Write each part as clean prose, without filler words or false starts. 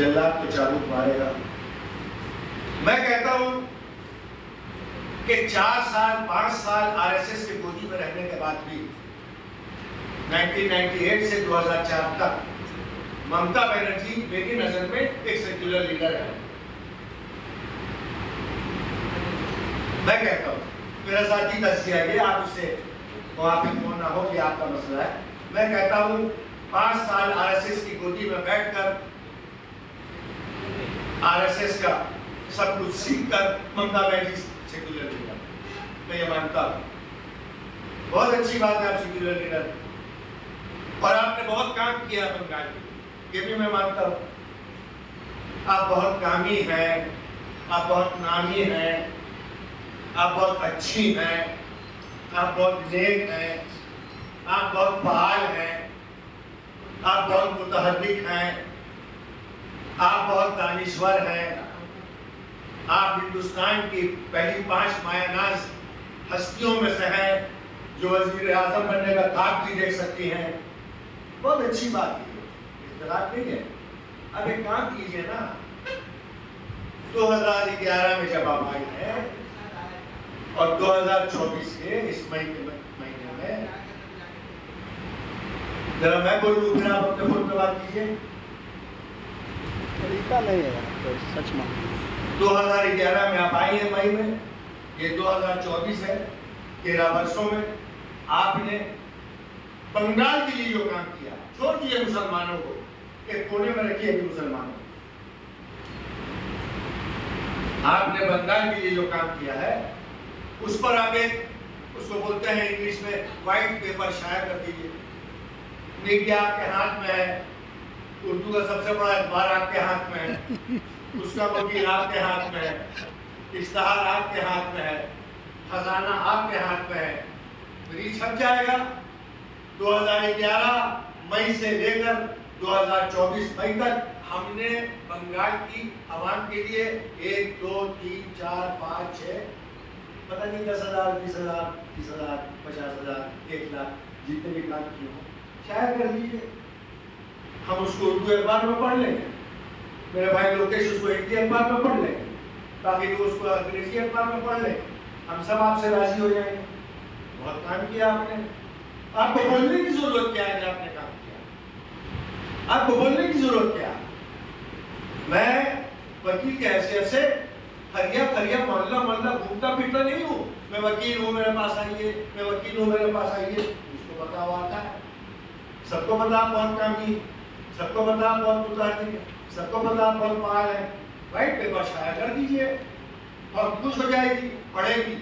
जल्लाद को चाबुक मारेगा। मैं कहता हूं कि 4 साल 5 साल आरएसएस के गोदी में रहने के बाद भी 1998 से 2004 तक ममता बनर्जी मेरी नजर में एक सेक्युलर लीडर है। मैं कहता हूं, मेरा साथी दस किया गया, आप उससे मुआफिक होना हो कि आपका मसला है। मैं कहता हूं 5 साल आरएसएस की गोदी में बैठकर आरएसएस का सब कुछ सीख कर ममता बनर्जी सेक्युलर लीडर, मैं ये मानता हूं। बहुत अच्छी बात है, आप सेक्युलर लीडर और आपने बहुत काम किया बंगाल में, ये भी मैं मानता हूं। आप बहुत कामी हैं, आप बहुत नामी हैं, आप बहुत अच्छी हैं, आप बहुत नेक हैं, आप बहुत फाल हैं, आप बहुत मुतहर्रिक हैं, आप बहुत दानिश्वर हैं, आप हिंदुस्तान की पहली 5 मायानाज हस्तियों में से हैं जो वज़ीर आज़म बनने का ख्वाब भी देख सकती हैं। बहुत अच्छी बात है, इख्तिलाफ नहीं है। अब एक काम कीजिए ना, 2011 में जब आप आए हैं और 2024 के इस महीने में जरा मैं बोलूँ फिर आप अपने फोन पे बात कीजिए। तरीका नहीं है तो सच में 2011 में आप आई हैं मई में, ये 2024 है। 13 वर्षों में आपने बंगाल के लिए जो काम किया, छोड़ दिए मुसलमानों को, एक कोने में रखिए अभी मुसलमानों को, आपने बंगाल के लिए जो काम किया है उस पर आप एक उसको बोलते हैं इंग्लिश में व्हाइट पेपर शाया कर दीजिए। मीडिया आपके हाथ में है, उर्दू का सबसे बड़ा अखबार आपके हाथ में है, उसका वकील आपके हाथ में है, इश्तहार आपके हाथ में है, खजाना आपके हाथ में है। फ्री छप जाएगा। 2011 मई से लेकर 2024 मई तक हमने बंगाल की आवाम के लिए 1 2 3 4 5 6 पता नहीं 10,000 20,000 30,000 50,000 1 लाख जितने भी काम किए हो शायद कर दीजिए। हम उसको उर्दू अखबार में पढ़ लेंगे, मेरे भाई लोकेश उसको हिंदी अखबार में पढ़ लेंगे, बाकी लोग उसको अंग्रेजी अखबार में पढ़ लेंगे, हम सब आपसे राजी हो जाएंगे। बहुत काम किया आपने, आपको बोलने की जरूरत क्या है? आपने काम किया, आपको बोलने की जरूरत क्या है? मैं वकील की हैसियत से हरिया फरिया मोहल्ला घूमता फिरता नहीं हूँ। मैं वकील हूँ, मेरे पास आइए, मैं वकील हूँ, मेरे पास आइए। उसको पता हुआ आता है, सबको पता आप बहुत कामी, सबको पता आप बहुत मुताबिक, सबको पता आप बहुत पार है। व्हाइट पेपर शाया कर दीजिए और खुश हो जाएगी, पढ़ेगी,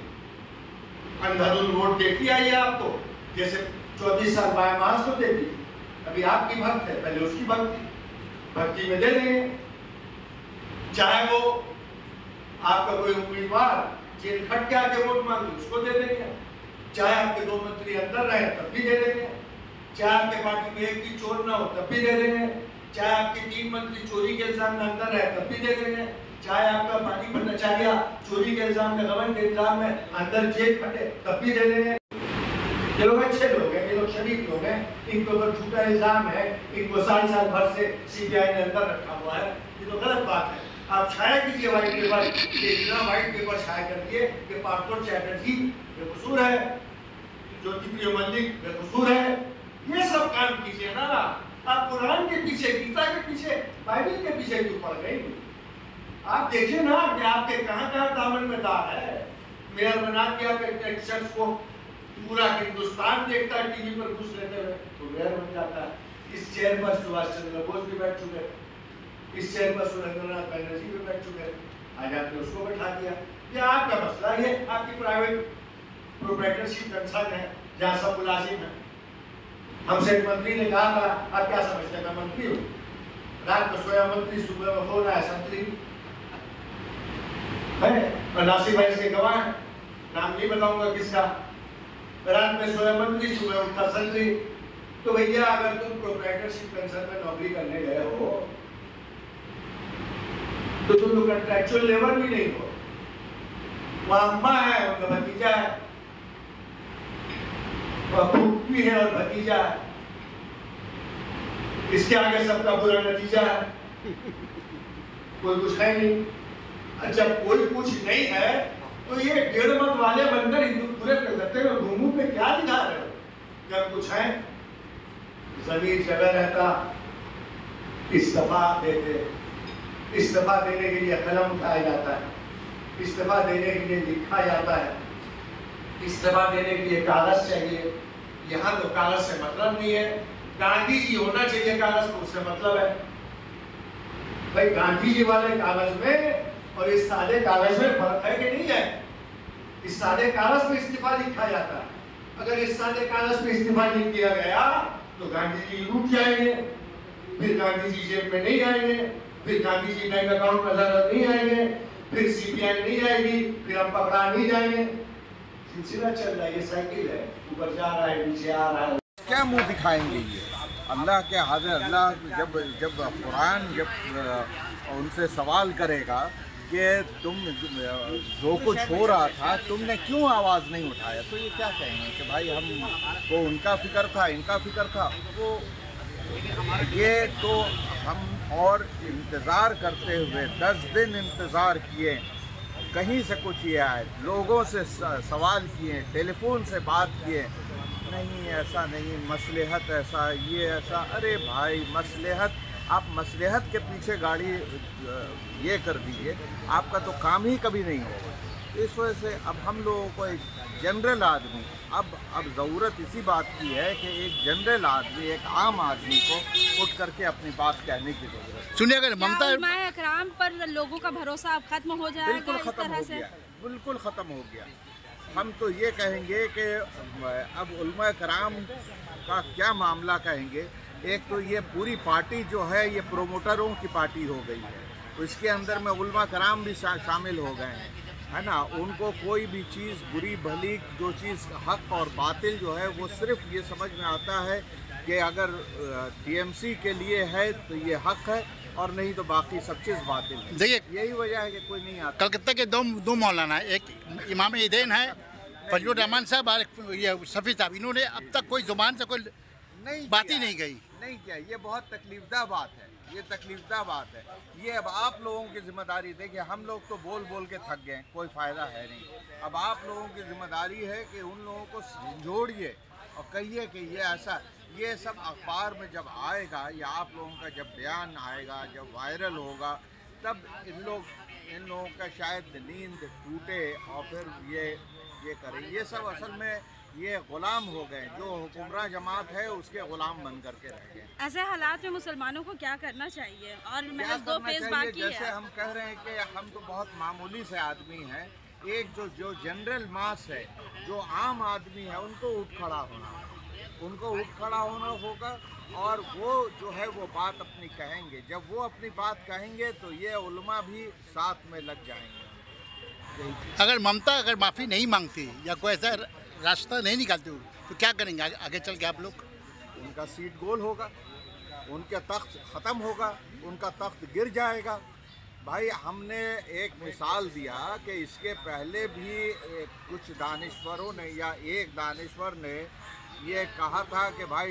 अंधाधुंध वोट देती आई है आपको, जैसे 34 साल बायमास को देती। अभी आपकी भक्त है, पहले उसकी भक्ति, भक्ति में दे देंगे। चाहे वो आपका कोई उम्मीदवार जेल खट के आके वोट मांगे, उसको दे देंगे। चाहे आपके 2 मंत्री अंदर रहे तब भी दे देंगे। चाहे आपके पार्टी में एक भी चोर ना हो तब भी दे देंगे। चाहे आपके 3 मंत्री चोरी के इल्जाम में अंदर रहे तब भी दे देंगे। चाहे आपका पानी भट्टाचार्य चोरी के इल्जाम में, गबन के इल्जाम में अंदर जेल खटे तब भी दे देंगे। ये लोग अच्छे लोग हैं, ये लोग शरीफ लोग हैं, इनको ऊपर झूठा इल्जाम है, इनको साल भर से सीबीआई ने अंदर रखा हुआ है, ये तो गलत बात है। आप छाया कीजिए व्हाइट पेपर, इतना व्हाइट पेपर छाया कर दिए कि पार्थ चैटर्जी बेकसूर है, ज्योतिप्रिय मल्लिक बेकसूर है। ये सब काम कीजिए ना। आप कुरान के पीछे, गीता के पीछे, बाइबल के पीछे क्यों पड़ गई? आप देखिए ना कि आपके कहाँ दामन में दाग है। मेयर बना दिया एक शख्स को, पूरा हिंदुस्तान देखता है टीवी पर घुस लेते हुए, तो मेयर बन जाता है। इस चेयर पर सुभाष चंद्र बोस भी बैठ चुके, इस चेयर पर सुरेंद्रनाथ बनर्जी भी बैठ चुके, आज आपने उसको बैठा दिया। ये आपका मसला, ये आपकी प्राइवेट प्रोप्राइटरशिप कंसर्न है जहाँ सब मुलाजिम है। हमसे एक मंत्री ने कहा था, आप क्या समझते हैं मैं मंत्री हूँ? रात में सोया मंत्री, सुबह में फोन आया संतरी है, और नासिर भाई इसके गवाह है, नाम नहीं बताऊंगा किसका। रात में सोया मंत्री, सुबह उठा संतरी। तो भैया अगर तुम प्रोप्राइटरशिप कंसर्न में नौकरी करने गए हो तो तुम तो कंट्रैक्चुअल लेबर भी नहीं हो। वहां अम्मा है, उनका भतीजा है, भी है और भतीजा है, इसके आगे सबका बुरा नतीजा है। कोई कुछ है नहीं। अच्छा, कोई कुछ नहीं है तो ये 1.5 मत वाले बंदर हिंदू पूरे कलकत्ते में घूमू पे क्या दिखा रहे हो? क्या कुछ है? जमीन जगह रहता इस्तीफा देते, इस्तीफा देने के लिए कलम उठाया जाता है, इस्तीफा देने के लिए लिखा जाता है, इस्तीफा देने के लिए कागज चाहिए। यहाँ तो कागज से मतलब नहीं है। गांधी जी होना चाहिए कागज को, उससे मतलब है। भाई गांधी जी वाले कागज में और इस सादे कागज में फर्क है कि नहीं है? इस सादे कागज में इस्तीफा लिखा जाता है। अगर इस सादे कागज में इस्तीफा लिख दिया गया तो गांधी जी रुक जाएंगे, फिर गांधी जी जेब में नहीं आएंगे, फिर गांधी जी बैंक अकाउंट में नजर नहीं आएंगे, फिर सीपीआई नहीं आएगी, फिर हम पकड़ा नहीं जाएंगे। सिलसिला चल रहा है, ये साइकिल है, ऊपर जा रहा है, नीचे आ रहा है। क्या मुंह दिखाएंगे ये अल्लाह के हाजिर? अल्लाह जब कुरान जब उनसे सवाल करेगा कि तुम जो कुछ हो रहा था तुमने क्यों आवाज़ नहीं उठाया, तो ये क्या कहेंगे कि भाई हम वो उनका फिक्र था, इनका फिक्र था। वो ये तो हम और इंतज़ार करते हुए 10 दिन इंतज़ार किए, कहीं से कुछ ये आए, लोगों से सवाल किए, टेलीफोन से बात किए, नहीं ऐसा नहीं, मसलहत ऐसा, ये ऐसा। अरे भाई मसलहत, आप मसलहत के पीछे गाड़ी ये कर दीजिए, आपका तो काम ही कभी नहीं होगा। इस वजह से अब हम लोगों को एक जनरल आदमी, अब ज़रूरत इसी बात की है कि एक जनरल आदमी, एक आम आदमी को उठ करके अपनी बात कहने की ज़रूरत है। सुनिए, अगर ममता इकराम पर लोगों का भरोसा अब खत्म हो जाएगा? बिल्कुल ख़त्म हो गया, बिल्कुल ख़त्म हो गया। हम तो ये कहेंगे कि अब उलमा कराम का क्या मामला कहेंगे। एक तो ये पूरी पार्टी जो है ये प्रोमोटरों की पार्टी हो गई है, तो इसके अंदर में उलमा कराम भी शामिल हो गए हैं, है ना। उनको कोई भी चीज़ बुरी भली, जो चीज़ हक और बातिल जो है वो सिर्फ ये समझ में आता है कि अगर टीएमसी के लिए है तो ये हक है और नहीं तो बाकी सब चीज़ बातिल है। देखिए, यही वजह है कि कोई नहीं आता। कलकत्ता के दो मौलाना, एक इमाम ईदैन है फजलुर रहमान साहब और ये शफी साहब, इन्होंने अब तक कोई जुबान से कोई बात ही नहीं गई। नहीं किया, ये बहुत तकलीफदा बात है, ये तकलीफदा बात है। ये अब आप लोगों की जिम्मेदारी, देखिए हम लोग तो बोल बोल के थक गए, कोई फ़ायदा है नहीं। अब आप लोगों की जिम्मेदारी है कि उन लोगों को झंझोड़िए और कहिए कि ये ऐसा, ये सब अखबार में जब आएगा या आप लोगों का जब बयान आएगा, जब वायरल होगा, तब इन लोगों का शायद नींद टूटे और फिर ये करें। ये सब असल में ये गुलाम हो गए, जो हुक्मरान जमात है उसके गुलाम बन करके रह गए। ऐसे हालात में मुसलमानों को क्या करना चाहिए? और क्या दो फेज बाकी जैसे है। हम कह रहे हैं कि हम तो बहुत मामूली से आदमी हैं, एक जो जनरल मास है, जो आम आदमी है, उनको उठ खड़ा होना होगा और वो जो है वो बात अपनी कहेंगे। जब वो अपनी बात कहेंगे तो ये उलमा भी साथ में लग जाएंगे। अगर ममता माफ़ी नहीं मांगती या कोई ऐसा रास्ता नहीं निकालती तो क्या करेंगे आगे चल के आप लोग? उनका सीट गोल होगा, उनका तख्त ख़त्म होगा, उनका तख्त गिर जाएगा। भाई हमने एक मिसाल दिया कि इसके पहले भी कुछ दानिश्वरों ने या एक दानिश्वर ने ये कहा था कि भाई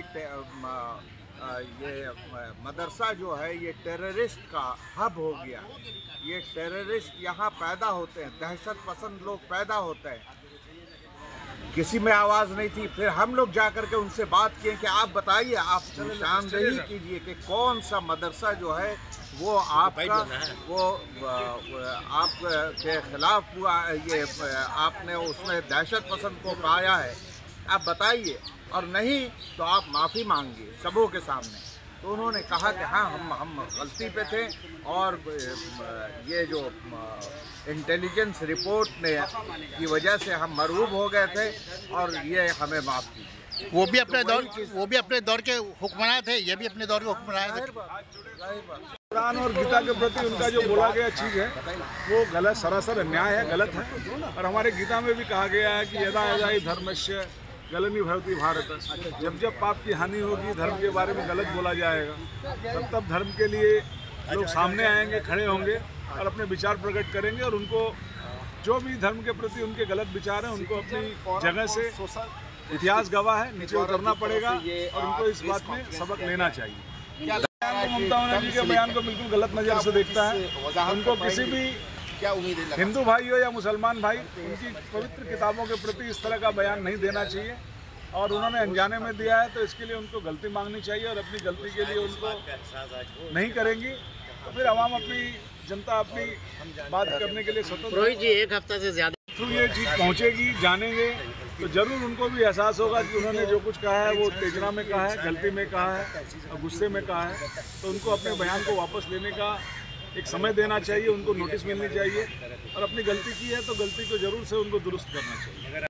ये मदरसा जो है ये टेररिस्ट का हब हो गया, ये टेररिस्ट यहाँ पैदा होते हैं, दहशत पसंद लोग पैदा होते हैं। किसी में आवाज़ नहीं थी। फिर हम लोग जा कर के उनसे बात किए कि आप बताइए, आप निशानदेही कीजिए कि कौन सा मदरसा जो है वो आपका आपके खिलाफ हुआ, ये आपने उसमें दहशत पसंद को पाया है, आप बताइए, और नहीं तो आप माफ़ी मांगिए सबों के सामने। तो उन्होंने कहा कि हाँ हम गलती पे थे और ये जो इंटेलिजेंस रिपोर्ट ने की वजह से हम मरहूब हो गए थे और ये हमें माफ़ कीजिए। वो भी अपने दौर के हुक्मरान थे, ये भी अपने दौर के हुक्मरान थे। कुरान और गीता के प्रति उनका जो बोला गया चीज़ है वो गलत, सरासर अन्याय है, गलत है। और हमारे गीता में भी कहा गया है कि यदा यदा ही धर्मस्य गलनी भवती भारत, जब पाप की हानि होगी, धर्म के बारे में गलत बोला जाएगा, तब धर्म के लिए लोग सामने आएंगे, खड़े होंगे और अपने विचार प्रकट करेंगे। और उनको जो भी धर्म के प्रति उनके गलत विचार हैं उनको अपनी जगह से, इतिहास गवाह है, नीचे उतरना पड़ेगा और उनको इस बात में सबक लेना चाहिए। को ममता बनर्जी के बयान को बिल्कुल गलत नज़र से देखता है। उनको किसी भी क्या उम्मीद है? हिंदू भाई हो या मुसलमान भाई, उनकी पवित्र किताबों के प्रति इस तरह का बयान नहीं देना चाहिए और उन्होंने अनजाने में दिया है, तो इसके लिए उनको गलती मांगनी चाहिए और अपनी गलती के लिए उनको नहीं करेंगी तो फिर आवाम अपनी जनता अपनी बात करने के लिए स्वतंत्र। रोहित जी एक हफ्ता से ज़्यादा थ्रू ये चीज़ पहुँचेगी, जानेंगे तो ज़रूर उनको भी एहसास होगा कि उन्होंने जो कुछ कहा है वो उत्तेजना में कहा है, गलती में कहा है और गुस्से में कहा है, तो उनको अपने बयान को वापस लेने का एक समय देना चाहिए, उनको नोटिस मिलनी चाहिए और अपनी गलती की है तो गलती को ज़रूर से उनको दुरुस्त करना चाहिए।